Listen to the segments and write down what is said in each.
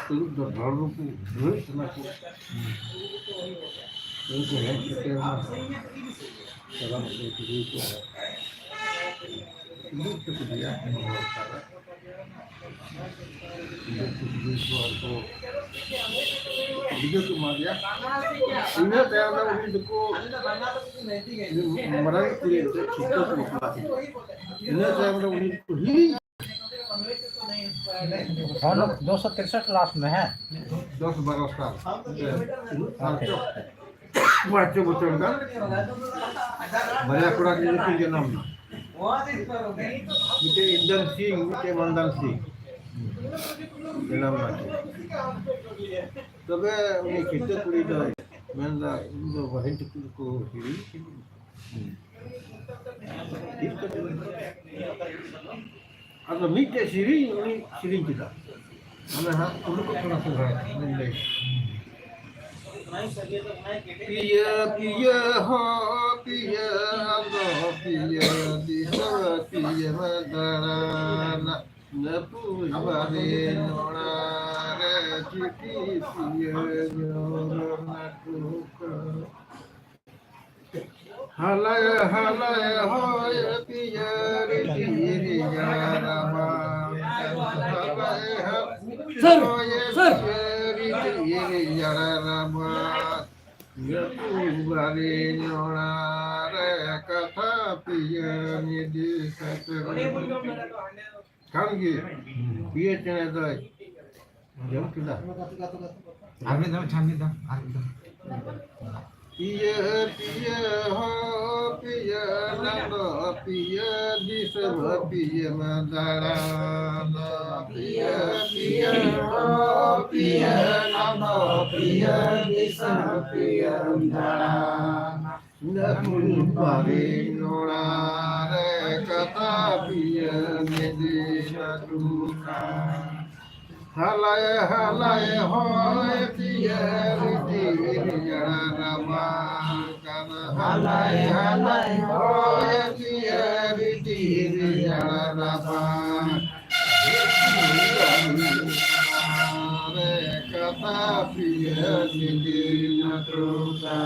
Tulog na lalo po. Luis na po. Yung kaya sa tema. Salamat sa dito. Tulog sa kudiya. Tulog sa dito ako. Dito kumadia. Ini saya nak ulit ko. Marami kliyente kita po. Ini saya nak ulit ko. हम 263 last में है 10-12 साल बच्चे बच्चों का बड़ा कुड़ा के लिए नाम मिटे इंदन सिंह मिटे मंदन सिंह नाम ना तबे उन्हें कितने कुड़ी दो मैं ना इनको वहीं तक को हिरी atau mikir siring ini siring kita, mana perlu kita surat menilai. Piya piya ho piya ando piya di sana piya madana napu bade nona re chiki piya nona kuka. Halaya halaya hoya piya ri yarama halaya hoya piya ri yarama yapubari nonare katha piya nidi satare kangi piya chane dai jam kida आगे दो छानी दो आगे दो piya piya ho piya nando piya disava piya madharana piya piya ho piya nando piya disava piya madharana napun pari nonare kata piya nidisha duka halaya halaya hoy piya riti yarama kana halaya halaya hoy piya riti yarama re kata piya nidi natruka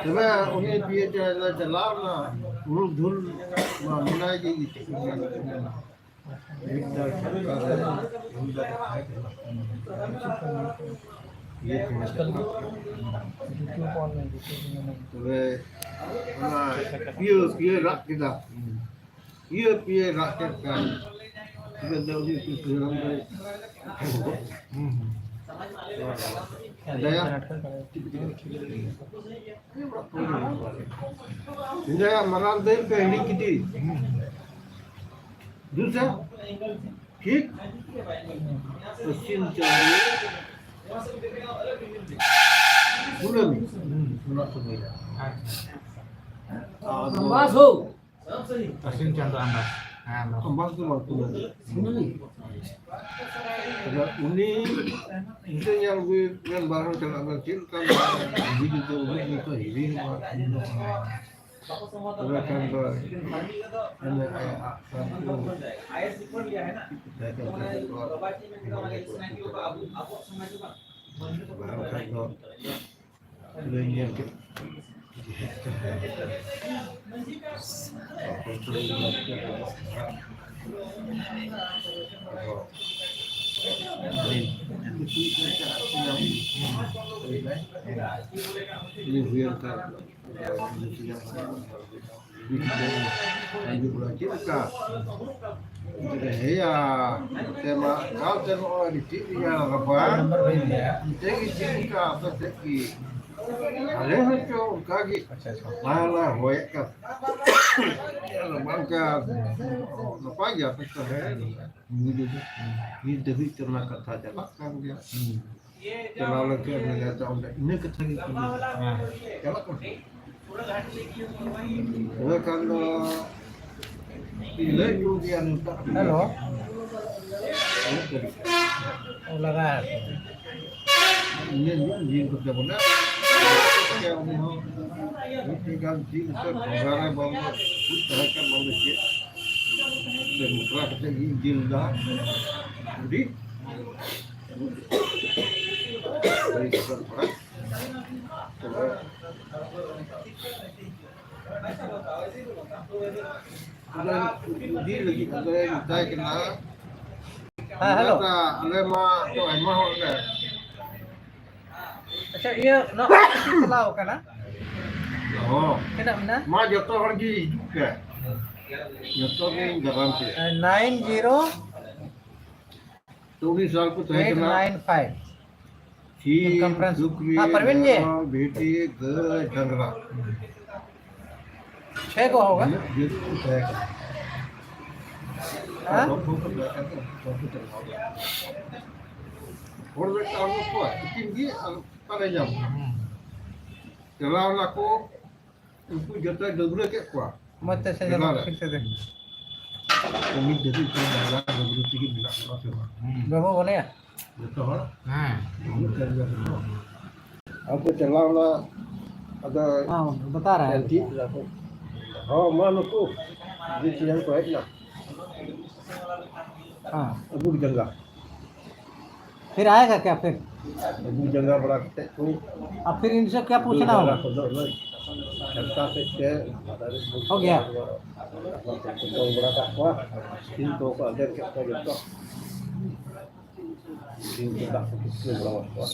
coba umi piya jalan na urut dhul muna ji एकदम सरकार है ये तो वे ना ये रख दिया ये रख के कर ये दौड़ी की फिल्म में दया दया मराल दे पहली किती दूसरा ठीक पश्चिम चाहिए सुनमी सुना सुनिया अम्बास हो पश्चिम चंद्र अम्बास अम्बास तो मालूम है सुनमी अगर उन्हीं इनसे yang gue yang baru jangan bercil kan begitu tuh ini tuh ini Udah kan boy, ini ayah आईएस रिपोर्ट लिया है ना baru kan boy, udah nyiap ke, ini biar kan. Lanjut lagi buka. Jadi ya tema kalau tema orang di sini ya apa? Jadi jika apa sih? Ada itu kaki. Malah hoek kan. Ya bangka. Apa ya pesan? Ini dewi ternak kata jalan kan dia. Kalau lagi ada tahun ini ketemu. Kalau kalau pilih kemudian hello वो लगा है ini kerja benar yang tinggal di negara bangsa usahakan manusia demokrasi Injil dah Jadi dari sekian orang coba di lagi ada yang saya kenal. halo. Ada mah tu emah orang. अच्छा ये ना चलाओ का ना Oh, कितना ना mah jatuh lagi juga. Jatuh ni garanti. 24 साल को तय करना 90895 थी Conference. सुक्रिय हाँ, परवीन जी। बेटी गंगरा 6 को होगा हाँ और बेटा हम को tinggi pada jam kalau aku itu jatuh dulu ke kuah मत से जरा फिर से दे kami jadi kalau dulu tinggi bila गबो बोले या jatuh orang हां aku चलावला ada हां बता रहा है nanti aku oh mana tu di yang kuat lah हां abu jangga फिर आएगा क्या फिर abu jangga बड़ा कटे कोई अब फिर इनसे क्या पूछना होगा जनता से के हो गया तो बड़ा का हुआ तीन तो को अंदर के तो जब तीन के दाख के बड़ा हुआ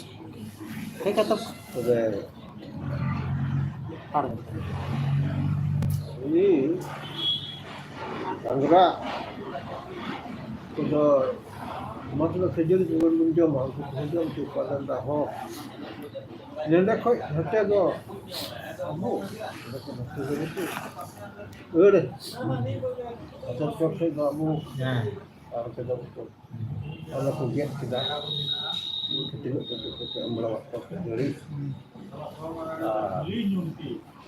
ठीक है तब तो दे पार ini अंगरा तो मतलब सजल जीवन में जो मांग सजल तो पालन दा हो नेंदा कोई हत्या गो अबो अरे अच्छा तो से बाबू हां और के दो तो Allah ko get kita kita ambil waktu dari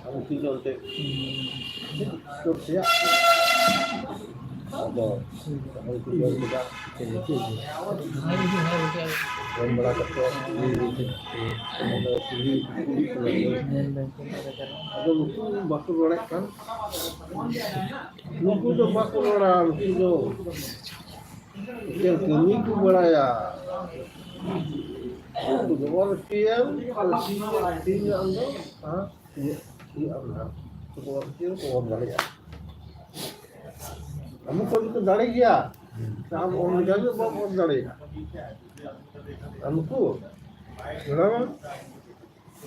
aku tinggal te itu siap ada aku tinggal kita yang berlaku ada ada lucu bakul orang kan lucu tu bakul orang lucu yang kami tu beraya itu orang tiang kalau tiang anda iya anda tu orang tiang tu orang beraya kamu kalau itu dari dia kamu orang jaga bawa orang dari kamu tu kenapa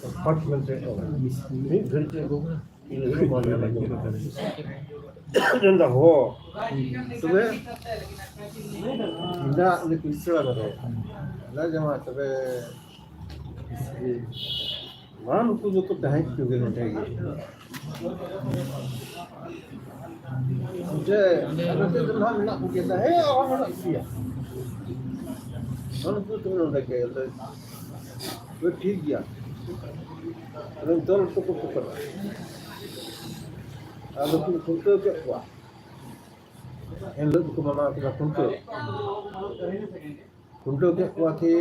apartment itu ini kerja ini mana lagi dah ho sudah tidak lebih istilah ada lah jemaah tapi mana tu जो dah itu gini lagi मुझे अगर तो हम ना कहता है और ना किया हम तो तुम लोग के वो ठीक किया अरे दोनों तो कुछ कर अब तुम सुनते क्या हुआ इन लोग को मामा के सुनते के हुआ थे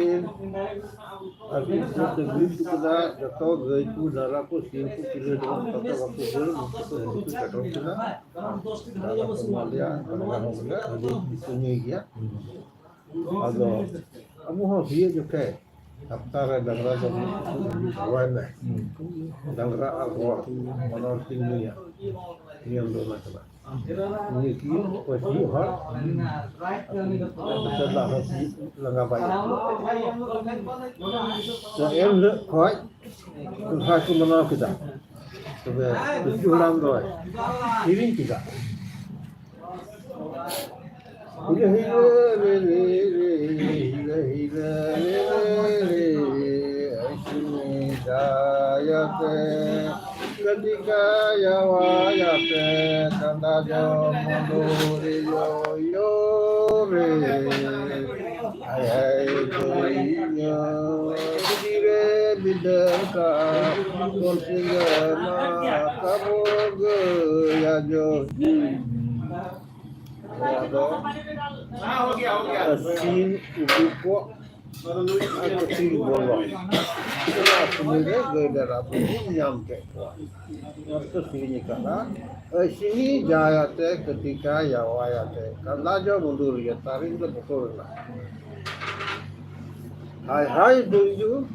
अभी तो ग्रीस को ना जब गई को जरा को सीन को किले दो तब तक आपको बोल मुझे कटो किला मालिया बना होगा अभी सुनिए गया अब वो भी जो है हफ्ता रे डंगरा जब हवा में डंगरा और मनोर तीन दुनिया नियम दो ना चला ये की कोई हर चला है लगा पाए तो एम कोई तो खास मना किदा तो वे तो उड़ान दो है टीविंग किदा ये रे रे रे रे जायते Ketika yawayate kanda jamanduri yo re ayai kuinya dire bidaka konsigana kabog ya jo Asin ubi po Aku sih bolong. Itulah sebenarnya gara-gara bunyi nyampe. Waktu sini karena sini jaya teh ketika ya waya teh. Kalau jauh mundur ya tarik udah betul lah. Hai dulu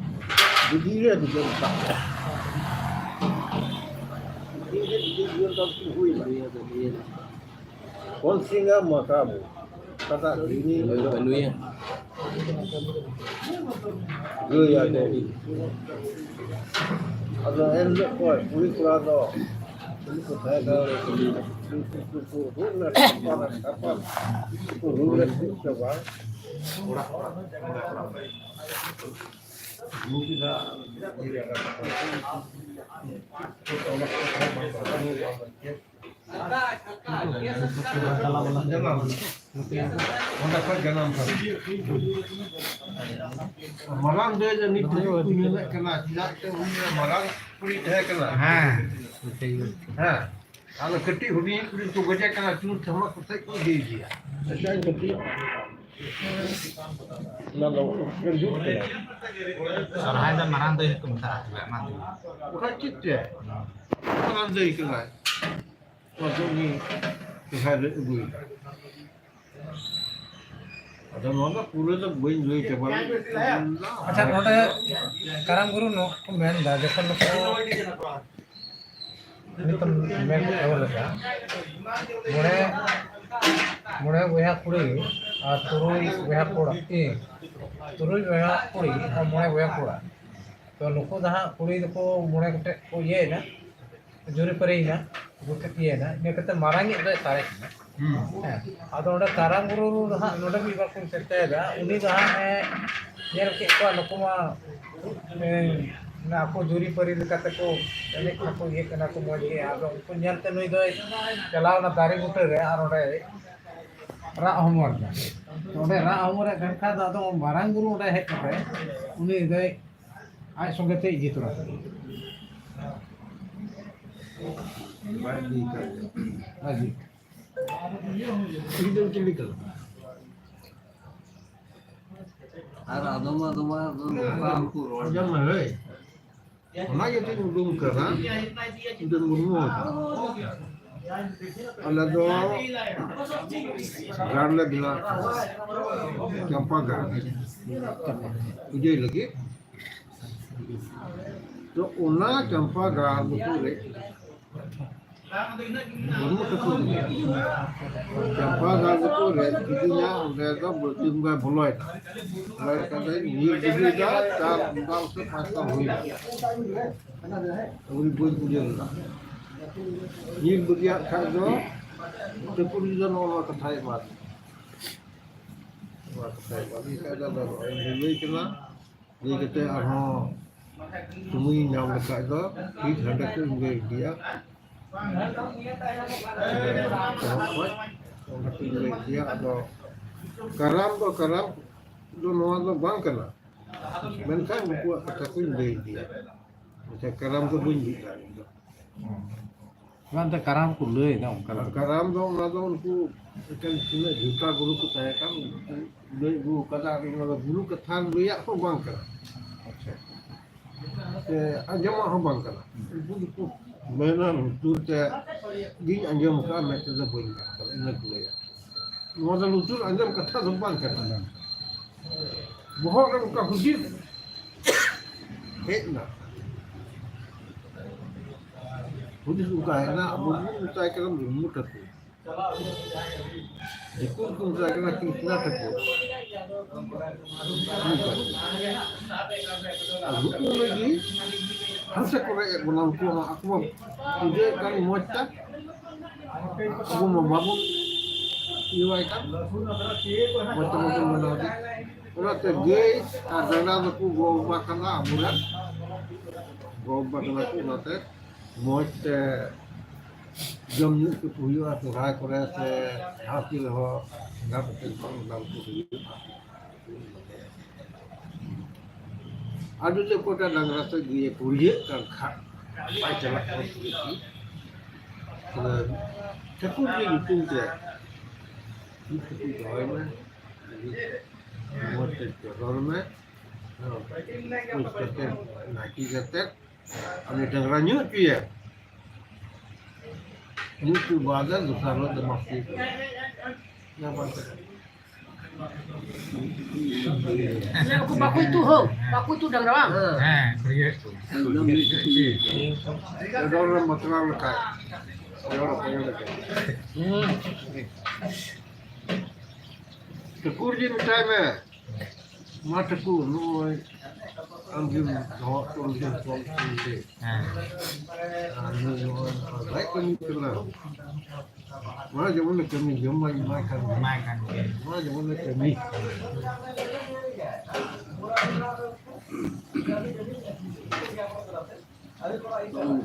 berdiri di jengkak. Berdiri di jengkak hui lah. Konsinga makamu. Kata ini Balunya. Gaya dari. Ada elok koi, puri kurado. Ini kita ada ruler apa? Ruler itu coba. Mungkin malang dia jadi punya kena tidak punya malang puri dia kena. Kalau keti puri tu gajah kena tu sama kutai ku dia. Saya keti. Lalu kerja. Sarah dan marang tuh itu bentar juga mati. Bukan cita. Malang dia kena. Waktu ni kehadap ibu. Ada mana pura tu boleh jual coba. अच्छा नोटे करम गुरु no main दा जखन no नितम main एवल का मोड़े मोड़े वेहा कुड़ी आ तुरुई वेहा कोड़ा तुरुई वेहा कुड़ी आ मोड़े वेहा कोड़ा तो नुको जहां कुड़ी को मोड़े कटे को ये ना जुरी परे ना गुटे ये ना ने कते मारांगी दे तारे ಅದು ನೋಡ ಕಾರಂಗುರು ನೋಡ ಇವಾಗ ಸಿಗ್ತಾ ಇದೆ ಉನಿ ಏನಕ್ಕೆ ನಕುಮ aku juri peri kata ko enek aku ye kana ko moje ado ko nyante noi do chalao na dari buter re ar ore ra homor da ode ra homor e ganka da do marang guru ode hek kare uni de ai songe te jitura lagi Itu chemical. Ada doma pampu. Jangan leh. Mana yang tu belum kerana, itu belum. Alah do, garla bila, campa garla, ujai lagi. तो उना चंपा गाल बुतुरे bunu ketemu चंपा गाल बुतुरे किदिnya udah तो berjumpa boleh boleh kata ini juga tak tak usah pasang hui uri pun punya ini berjaya kado terpujian Allah ketai mat ini kada baru ini kena ini kita arho semui nyam dekat itu hit hendak tu dia dia atau karam tu noa tu bang kena menkan buat kata tu dia macam karam tu bunyi kan te karam ku leuy dong kalau karam tu nado unku kan sini juta guru ku saya kan guru kata kalau guru kethan dia tu bang kena anjam apa bang kena itu mana lutur teh di anjam ka mete da boin kalau ini gula ya modal lutur anjam kata zumban kena bohong kan ka hujir hekna hujir uka hekna abu uta kena belum takut Jikun pun saya kena kisah takut. Aku pun lagi, harusnya korek menantu aku mau ide kan mocha, aku mau bangun, iwai kan, macam-macam menantu. Orang tergay, ada nama aku gua makan lah, bulan, gua makan aku nanti, mocha. जब तो हुआ तो राय करे से हासिल हो ना पते कौन नाम तो आज जो कोटा डंगरा से ये पुरिये कर खा पाई चला और की चकुर की तुम के तो है ना मोटे चोर में कुछ करते नाकी करते અને ડંગરાન્યું પીએ itu badan besar lo demasi Aku baku itu ho, baku itu dang rawang. হ্যাঁ एकदम मीठी orang material lekat orang lekat tekur je macam mana mak tekur nu ambil bawa turun turun হ্যাঁ baik kan itu lah mana zaman kami zaman makan মাইকান mana zaman kami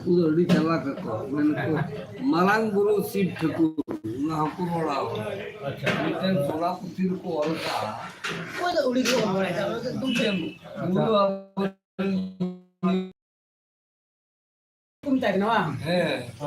udah di celak ko menko malang buru sip thaku na ko rola acha miten sola putir ko alka Kau dah uli kau boleh dah. tum buru Aku minta kenapa? eh